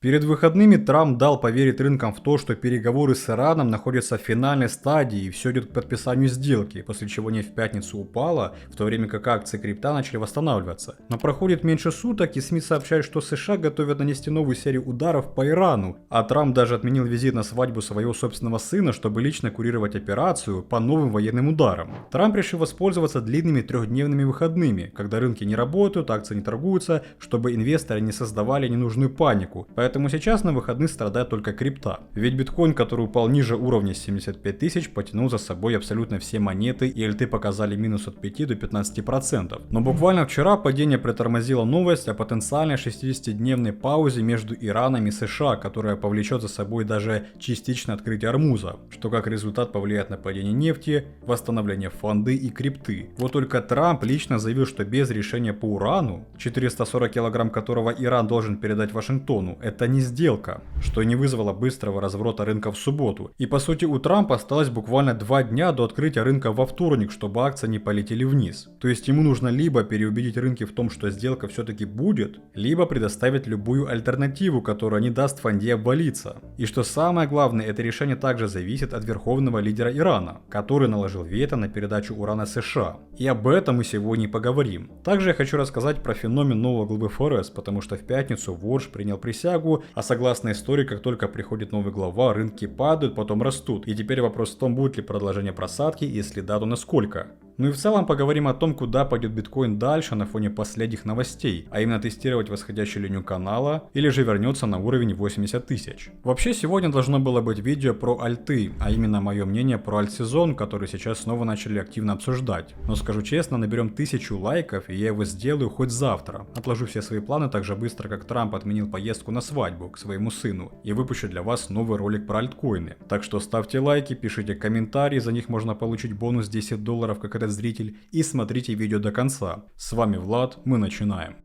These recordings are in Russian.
Перед выходными Трамп дал поверить рынкам в то, что переговоры с Ираном находятся в финальной стадии и все идет к подписанию сделки, после чего нефть в пятницу упала, в то время как акции крипта начали восстанавливаться. Но проходит меньше суток, и СМИ сообщают, что США готовят нанести новую серию ударов по Ирану, а Трамп даже отменил визит на свадьбу своего собственного сына, чтобы лично курировать операцию по новым военным ударам. Трамп решил воспользоваться длинными трехдневными выходными, когда рынки не работают, акции не торгуются, чтобы инвесторы не создавали ненужную панику. Поэтому сейчас на выходных страдает только крипта. Ведь биткоин, который упал ниже уровня 75 тысяч, потянул за собой абсолютно все монеты, и альты показали минус от 5 до 15%. Но буквально вчера падение притормозило новость о потенциальной 60-дневной паузе между Ираном и США, которая повлечет за собой даже частичное открытие Ормуза, что как результат повлияет на падение нефти, восстановление фонды и крипты. Вот только Трамп лично заявил, что без решения по урану, 440 килограмм которого Иран должен передать Вашингтону, это не сделка, что не вызвало быстрого разворота рынка в субботу. И по сути у Трампа осталось буквально 2 дня до открытия рынка во вторник, чтобы акции не полетели вниз. То есть ему нужно либо переубедить рынки в том, что сделка все-таки будет, либо предоставить любую альтернативу, которая не даст фонде обвалиться. И что самое главное, это решение также зависит от верховного лидера Ирана, который наложил вето на передачу урана США. И об этом мы сегодня и поговорим. Также я хочу рассказать про феномен нового главы ФРС, потому что в пятницу Вордж принял присягу, а согласно истории, как только приходит новый глава, рынки падают, потом растут. И теперь вопрос в том, будет ли продолжение просадки, если да, то насколько. Ну и в целом поговорим о том, куда пойдет биткоин дальше на фоне последних новостей, а именно тестировать восходящую линию канала или же вернется на уровень 80 тысяч. Вообще сегодня должно было быть видео про альты, а именно мое мнение про альт-сезон, который сейчас снова начали активно обсуждать. Но скажу честно, наберем 1000 лайков и я его сделаю хоть завтра. Отложу все свои планы так же быстро, как Трамп отменил поездку на свадьбу к своему сыну и выпущу для вас новый ролик про альткоины. Так что ставьте лайки, пишите комментарии, за них можно получить бонус $10, как этот зритель, и смотрите видео до конца. С вами Влад, мы начинаем.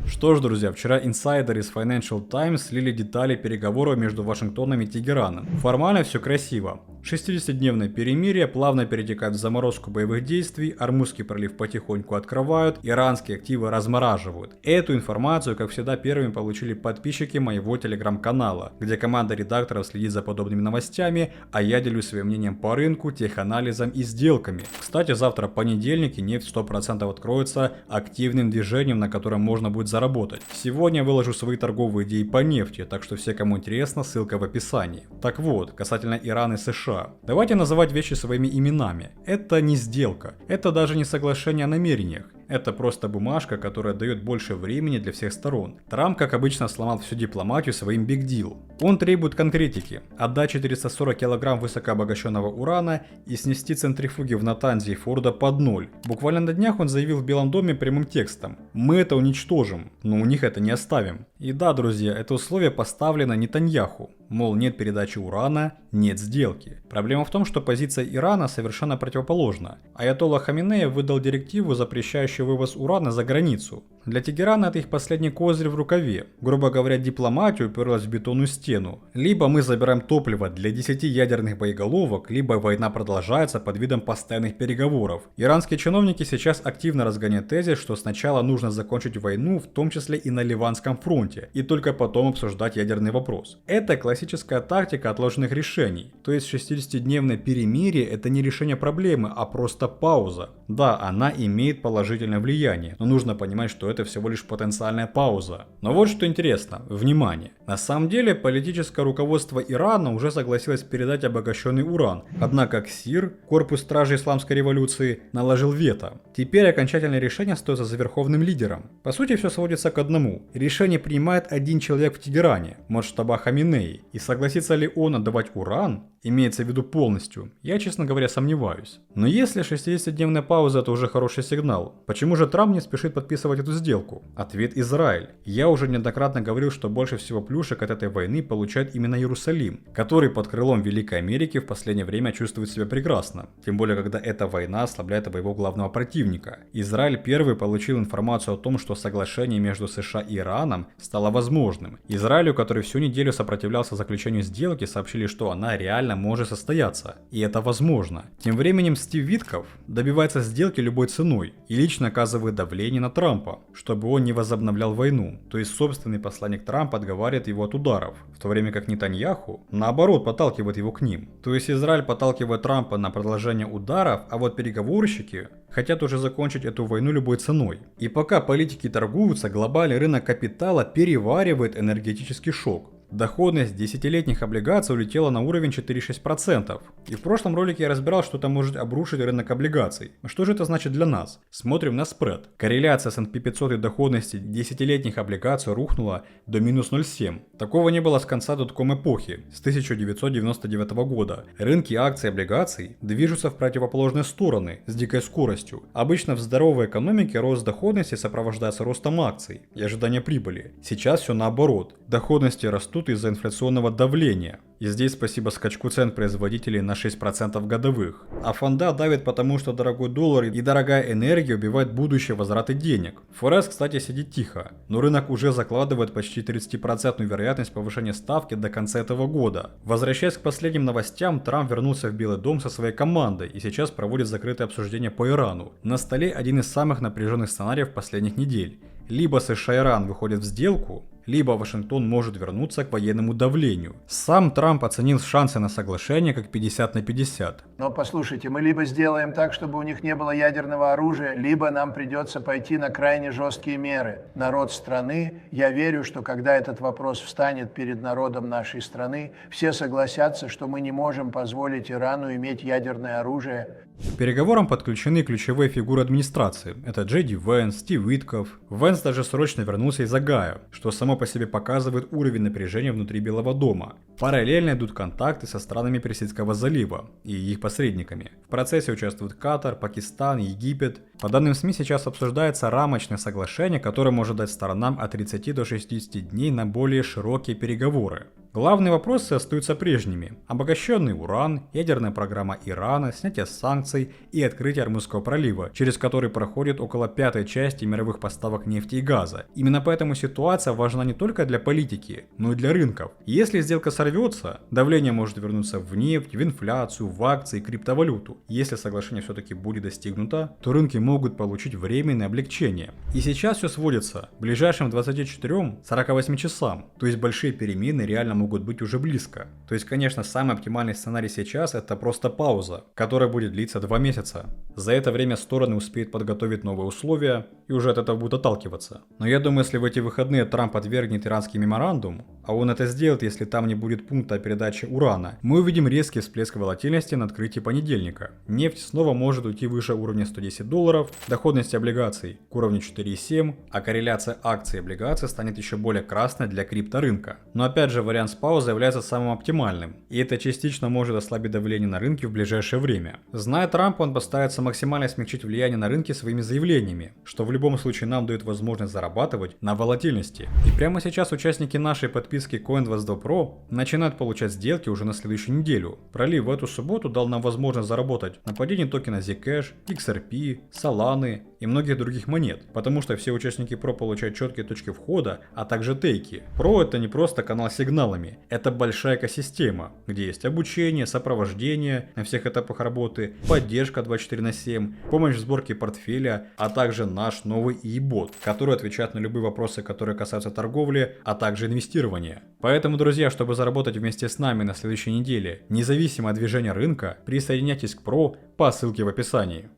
Что ж, друзья, вчера инсайдеры из Financial Times слили детали переговоров между Вашингтоном и Тегераном. Формально все красиво. 60-дневное перемирие плавно перетекает в заморозку боевых действий, Ормузский пролив потихоньку открывают, иранские активы размораживают. Эту информацию, как всегда, первыми получили подписчики моего телеграм-канала, где команда редакторов следит за подобными новостями, а я делюсь своим мнением по рынку, теханализом и сделками. Кстати, завтра понедельник и нефть 100% откроется активным движением, на котором можно будет заработать. Сегодня я выложу свои торговые идеи по нефти, так что все, кому интересно, ссылка в описании. Так вот, касательно Ирана и США. Давайте называть вещи своими именами. Это не сделка, это даже не соглашение о намерениях. Это просто бумажка, которая дает больше времени для всех сторон. Трамп, как обычно, сломал всю дипломатию своим big deal. Он требует конкретики. Отдать 440 килограмм высокообогащенного урана и снести центрифуги в Натанзе и Фордо под ноль. Буквально на днях он заявил в Белом доме прямым текстом: «Мы это уничтожим, но у них это не оставим». И да, друзья, это условие поставлено Нетаньяху. Мол, нет передачи урана, нет сделки. Проблема в том, что позиция Ирана совершенно противоположна. Аятолла Хаминеи выдал директиву, запрещающую вывоз урана за границу. Для Тегерана это их последний козырь в рукаве. Грубо говоря, дипломатия уперлась в бетонную стену. Либо мы забираем топливо для 10 ядерных боеголовок, либо война продолжается под видом постоянных переговоров. Иранские чиновники сейчас активно разгоняют тезис, что сначала нужно закончить войну, в том числе и на Ливанском фронте, и только потом обсуждать ядерный вопрос. Это классическая тактика отложенных решений. То есть 60-дневное перемирие — это не решение проблемы, а просто пауза. Да, она имеет положительное влияние, но нужно понимать, что это всего лишь потенциальная пауза. Но вот что интересно, внимание. На самом деле политическое руководство Ирана уже согласилось передать обогащенный уран, однако КСИР, корпус стражей исламской революции, наложил вето. Теперь окончательное решение остается за верховным лидером. По сути, все сводится к одному. Решение принимает один человек в Тегеране, Моджтаба Хаминеи, и согласится ли он отдавать уран, имеется в виду полностью, я, честно говоря, сомневаюсь. Но если 60-дневная пауза — это уже хороший сигнал, почему же Трамп не спешит подписывать эту сделку? Ответ — Израиль. Я уже неоднократно говорил, что больше всего плюшек от этой войны получает именно Иерусалим, который под крылом Великой Америки в последнее время чувствует себя прекрасно. Тем более, когда эта война ослабляет своего главного противника. Израиль первый получил информацию о том, что соглашение между США и Ираном стало возможным. Израилю, который всю неделю сопротивлялся заключению сделки, сообщили, что она реально может состояться, и это возможно. Тем временем Стив Витков добивается сделки любой ценой и лично оказывает давление на Трампа, чтобы он не возобновлял войну, то есть собственный посланник Трампа отговаривает его от ударов, в то время как Нетаньяху, наоборот, подталкивает его к ним. То есть Израиль подталкивает Трампа на продолжение ударов, а вот переговорщики хотят уже закончить эту войну любой ценой. И пока политики торгуются, глобальный рынок капитала переваривает энергетический шок. Доходность десятилетних облигаций улетела на уровень 4,6%. И в прошлом ролике я разбирал, что это может обрушить рынок облигаций. Что же это значит для нас? Смотрим на спред. Корреляция с S&P 500 и доходности десятилетних облигаций рухнула до минус 0,7. Такого не было с конца дотком эпохи, с 1999 года. Рынки акций и облигаций движутся в противоположные стороны с дикой скоростью. Обычно в здоровой экономике рост доходности сопровождается ростом акций и ожидания прибыли. Сейчас все наоборот. Доходности растут из-за инфляционного давления. И здесь спасибо скачку цен производителей на 6% годовых. А фонда давит потому, что дорогой доллар и дорогая энергия убивают будущие возвраты денег. ФРС, кстати, сидит тихо, но рынок уже закладывает почти 30% вероятность повышения ставки до конца этого года. Возвращаясь к последним новостям, Трамп вернулся в Белый дом со своей командой и сейчас проводит закрытое обсуждение по Ирану. На столе один из самых напряженных сценариев последних недель. Либо США и Иран выходят в сделку, либо Вашингтон может вернуться к военному давлению. Сам Трамп оценил шансы на соглашение как 50 на 50. Но послушайте, мы либо сделаем так, чтобы у них не было ядерного оружия, либо нам придется пойти на крайне жесткие меры. Народ страны, я верю, что когда этот вопрос встанет перед народом нашей страны, все согласятся, что мы не можем позволить Ирану иметь ядерное оружие. К переговорам подключены ключевые фигуры администрации. Это Джей Ди Вэнс, Стив Витков. Вэнс даже срочно вернулся из Огайо, что само по себе показывает уровень напряжения внутри Белого дома. Параллельно идут контакты со странами Персидского залива и их посредниками. В процессе участвуют Катар, Пакистан, Египет. По данным СМИ сейчас обсуждается рамочное соглашение, которое может дать сторонам от 30 до 60 дней на более широкие переговоры. Главные вопросы остаются прежними. Обогащенный уран, ядерная программа Ирана, снятие санкций и открытие Ормузского пролива, через который проходит около пятой части мировых поставок нефти и газа. Именно поэтому ситуация важна не только для политики, но и для рынков. Если сделка сорвется, давление может вернуться в нефть, в инфляцию, в акции, криптовалюту. Если соглашение все-таки будет достигнуто, то рынки могут получить временное облегчение. И сейчас все сводится к ближайшим 24-48 часам, то есть большие перемены реально могут быть уже близко. То есть, конечно, самый оптимальный сценарий сейчас это просто пауза, которая будет длиться 2 месяца. За это время стороны успеют подготовить новые условия и уже от этого будут отталкиваться. Но я думаю, если в эти выходные Трамп отвергнет иранский меморандум, а он это сделает, если там не будет пункта о передаче урана, мы увидим резкий всплеск волатильности на открытии понедельника. Нефть снова может уйти выше уровня $110, доходность облигаций к уровню 4,7, а корреляция акций и облигаций станет еще более красной для крипторынка. Но опять же, вариант с паузой является самым оптимальным, и это частично может ослабить давление на рынке в ближайшее время. Зная Трампа, он постарается максимально смягчить влияние на рынки своими заявлениями, что в любом случае нам дает возможность зарабатывать на волатильности. И прямо сейчас участники нашей подписки Coin22 Pro начинают получать сделки уже на следующую неделю. Пролив в эту субботу дал нам возможность заработать на падении токена Zcash, XRP, Solana и многих других монет, потому что все участники Pro получают четкие точки входа, а также тейки. Pro это не просто канал с сигналами, это большая экосистема, где есть обучение, сопровождение на всех этапах работы, поддержка 24/7, помощь в сборке портфеля, а также наш новый e-бот, который отвечает на любые вопросы, которые касаются торговли, а также инвестирования. Поэтому, друзья, чтобы заработать вместе с нами на следующей неделе, независимо от движения рынка, присоединяйтесь к Pro по ссылке в описании.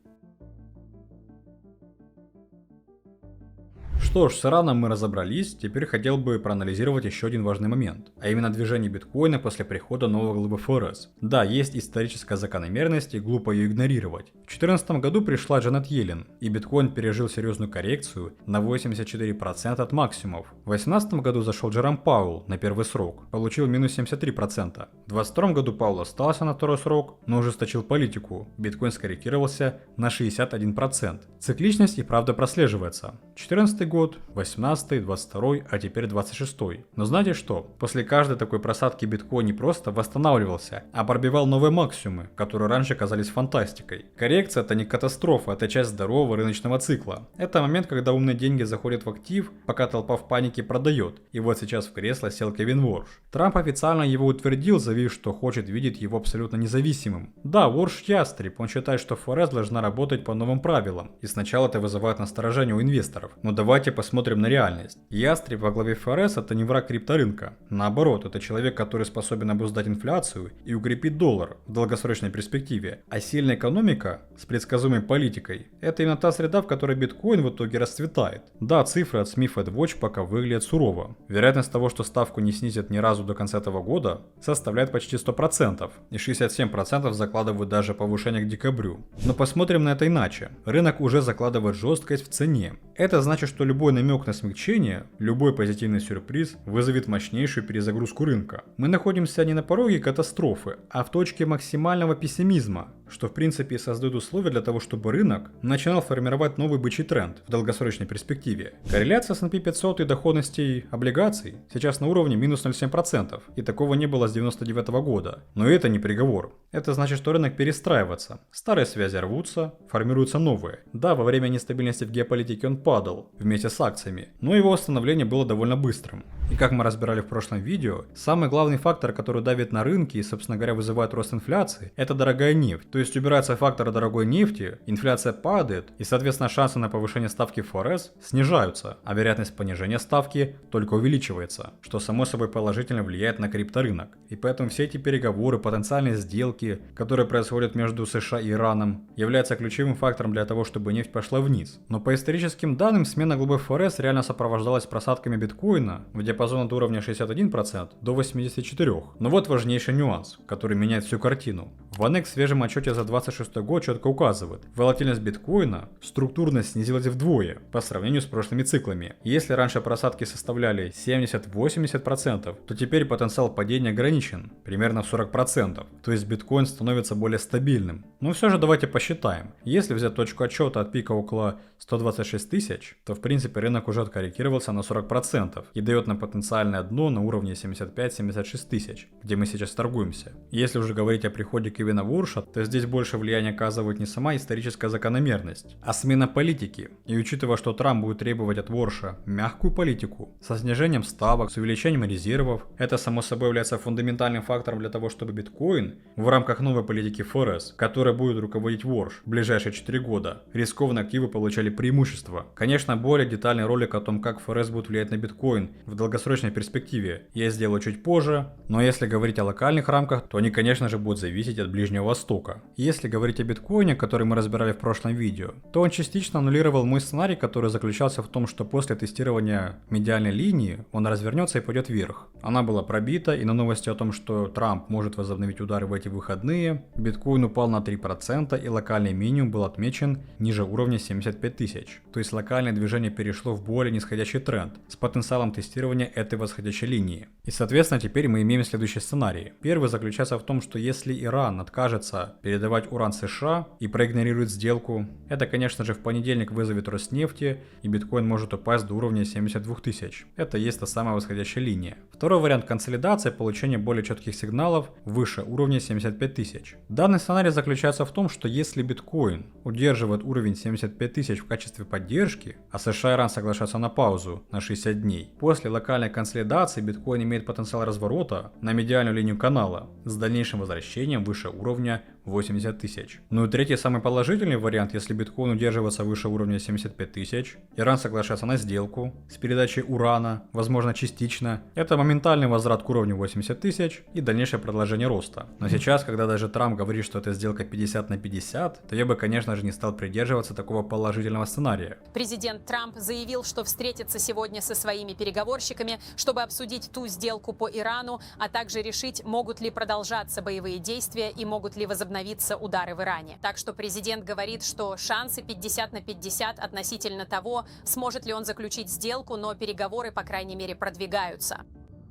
Что ж, с Ираном мы разобрались, теперь хотел бы проанализировать еще один важный момент, а именно движение биткоина после прихода нового главы ФРС. Да, есть историческая закономерность и глупо ее игнорировать. В 2014 году пришла Джанет Йеллен, и биткоин пережил серьезную коррекцию на 84% от максимумов. В 2018 году зашел Джером Пауэлл на первый срок, получил минус 73%. В 2022 году Пауэлл остался на второй срок, но ужесточил политику, биткоин скорректировался на 61%. Цикличность и правда прослеживается. 2014 год, 18, 22, а теперь 26. Но знаете что? После каждой такой просадки биткоин не просто восстанавливался, а пробивал новые максимумы, которые раньше казались фантастикой. Коррекция Коррекция – это не катастрофа, это часть здорового рыночного цикла. Это момент, когда умные деньги заходят в актив, пока толпа в панике продает. И вот сейчас в кресло сел Кевин Ворш. Трамп официально его утвердил, заявив, что хочет видеть его абсолютно независимым. Да, Ворш ястреб, он считает, что ФРС должна работать по новым правилам. И сначала это вызывает насторожение у инвесторов. Но давайте посмотрим на реальность. Ястреб во главе ФРС – это не враг крипторынка. Наоборот, это человек, который способен обуздать инфляцию и укрепить доллар в долгосрочной перспективе. А сильная экономика с предсказуемой политикой – это именно та среда, в которой биткоин в итоге расцветает. Да, цифры от Smith & Watch пока выглядят сурово. Вероятность того, что ставку не снизят ни разу до конца этого года, составляет почти 100%, и 67% закладывают даже повышение к декабрю. Но посмотрим на это иначе. Рынок уже закладывает жесткость в цене. Это значит, что любой намек на смягчение, любой позитивный сюрприз вызовет мощнейшую перезагрузку рынка. Мы находимся не на пороге катастрофы, а в точке максимального пессимизма, что в принципе создает условия для того, чтобы рынок начинал формировать новый бычий тренд в долгосрочной перспективе. Корреляция с S&P 500 и доходностей облигаций сейчас на уровне минус 0,7%, и такого не было с 1999 года. Но это не приговор. Это значит, что рынок перестраивается. Старые связи рвутся, формируются новые. Да, во время нестабильности в геополитике он падал вместе с акциями, но его восстановление было довольно быстрым. И как мы разбирали в прошлом видео, самый главный фактор, который давит на рынки и, собственно говоря, вызывает рост инфляции, это дорогая нефть. То есть убирается фактор дорогой нефти, инфляция падает, и, соответственно, шансы на повышение ставки ФРС снижаются, а вероятность понижения ставки только увеличивается, что само собой положительно влияет на крипторынок. И поэтому все эти переговоры, потенциальные сделки, которые происходят между США и Ираном, являются ключевым фактором для того, чтобы нефть пошла вниз. Но по историческим данным, смена глубы ФРС реально сопровождалась просадками биткоина в диапазон от уровня 61% до 84%. Но вот важнейший нюанс, который меняет всю картину. VanEck в свежем отчете за 26 год четко указывает, волатильность биткоина структурно снизилась вдвое по сравнению с прошлыми циклами. Если раньше просадки составляли 70-80%, то теперь потенциал падения ограничен примерно в 40%, то есть биткоин становится более стабильным. Но все же давайте посчитаем. Если взять точку отсчета от пика около 126 тысяч, то в принципе рынок уже откорректировался на 40% и дает нам потенциальное дно на уровне 75-76 тысяч, где мы сейчас торгуемся. Если уже говорить о приходе Кевина Ворша, то здесь больше влияния оказывает не сама историческая закономерность, а смена политики. И учитывая, что Трамп будет требовать от Ворша мягкую политику, со снижением ставок, с увеличением резервов, это само собой является фундаментальным фактором для того, чтобы биткоин в рамках новой политики ФРС, которой будет руководить Ворш в ближайшие 4 года, рискованные активы получали преимущество. Конечно, более детальный ролик о том, как ФРС будет влиять на биткоин в долгосрочной перспективе, я сделаю чуть позже, но если говорить о локальных рамках, то они, конечно же, будут зависеть от Ближнего Востока. Если говорить о биткоине, который мы разбирали в прошлом видео, то он частично аннулировал мой сценарий, который заключался в том, что после тестирования медиальной линии он развернется и пойдет вверх. Она была пробита, и на новости о том, что Трамп может возобновить удары в эти выходные, биткоин упал на 3% и локальный минимум был отмечен ниже уровня 75 тысяч. То есть локальное движение перешло в более нисходящий тренд с потенциалом тестирования этой восходящей линии. И соответственно теперь мы имеем следующий сценарий. Первый заключается в том, что если Иран откажется передавать уран США и проигнорирует сделку, это конечно же в понедельник вызовет рост нефти и биткоин может упасть до уровня 72 тысяч. Это и есть та самая восходящая линия. Второй вариант консолидации — получение более четких сигналов выше уровня 75 тысяч. Данный сценарий заключается в том, что если биткоин удерживает уровень 75 тысяч в качестве поддержки, а США и Иран соглашаются на паузу на 60 дней, после локальной консолидации биткоин имеет потенциал разворота на медиальную линию канала с дальнейшим возвращением выше уровня 80 тысяч. Ну и третий, самый положительный вариант, если биткоин удерживается выше уровня 75 тысяч, Иран соглашается на сделку с передачей урана, возможно частично, это моментальный возврат к уровню 80 тысяч и дальнейшее продолжение роста. Но сейчас, когда даже Трамп говорит, что это сделка 50 на 50, то я бы, конечно же, не стал придерживаться такого положительного сценария. Президент Трамп заявил, что встретится сегодня со своими переговорщиками, чтобы обсудить ту сделку по Ирану, а также решить, могут ли продолжаться боевые действия и могут ли возобновиться удары в Иране. Так что президент говорит, что шансы 50 на 50 относительно того, сможет ли он заключить сделку, но переговоры, по крайней мере, продвигаются.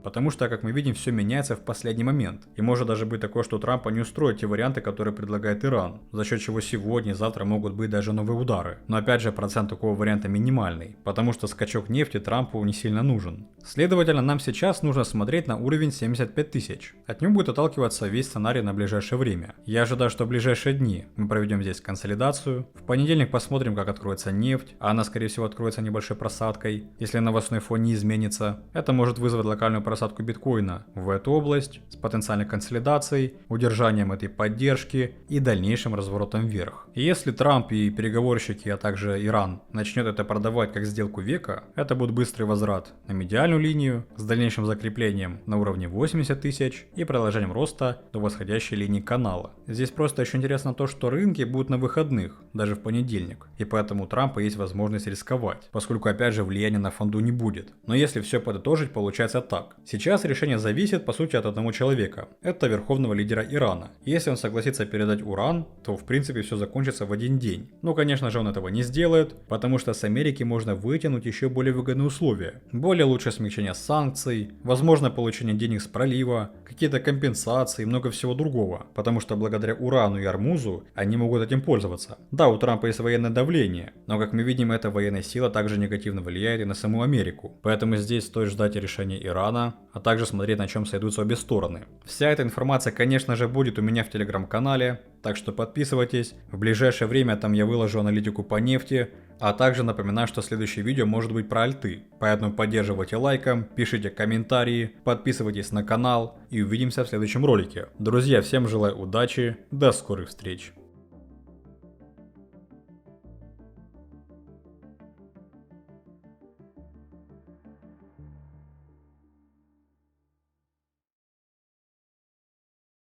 Потому что, как мы видим, все меняется в последний момент. И может даже быть такое, что Трампа не устроят те варианты, которые предлагает Иран, за счет чего сегодня и завтра могут быть даже новые удары. Но опять же, процент такого варианта минимальный, потому что скачок нефти Трампу не сильно нужен. Следовательно, нам сейчас нужно смотреть на уровень 75 тысяч. От него будет отталкиваться весь сценарий на ближайшее время. Я ожидаю, что в ближайшие дни мы проведем здесь консолидацию. В понедельник посмотрим, как откроется нефть, а она, скорее всего, откроется небольшой просадкой. Если новостной фон не изменится, это может вызвать локальную просадку биткоина в эту область с потенциальной консолидацией, удержанием этой поддержки и дальнейшим разворотом вверх. И если Трамп и переговорщики, а также Иран начнет это продавать как сделку века, это будет быстрый возврат на медиальную линию с дальнейшим закреплением на уровне 80 тысяч и продолжением роста до восходящей линии канала. Здесь просто еще интересно то, что рынки будут на выходных, даже в понедельник, и поэтому у Трампа есть возможность рисковать, поскольку опять же влияния на фонду не будет. Но если все подытожить, получается так. Сейчас решение зависит по сути от одного человека. Это верховного лидера Ирана. Если он согласится передать уран, то в принципе все закончится в один день. Но конечно же он этого не сделает, потому что с Америки можно вытянуть еще более выгодные условия. Более лучшее смягчение санкций, возможно получение денег с пролива, какие-то компенсации и много всего другого. Потому что благодаря урану и Ормузу они могут этим пользоваться. Да, у Трампа есть военное давление, но как мы видим, эта военная сила также негативно влияет и на саму Америку. Поэтому здесь стоит ждать решения Ирана, а также смотреть, на чем сойдутся обе стороны. Вся эта информация, конечно же, будет у меня в телеграм-канале, так что подписывайтесь. В ближайшее время там я выложу аналитику по нефти, а также напоминаю, что следующее видео может быть про альты. Поэтому поддерживайте лайком, пишите комментарии, подписывайтесь на канал и увидимся в следующем ролике. Друзья, всем желаю удачи, до скорых встреч.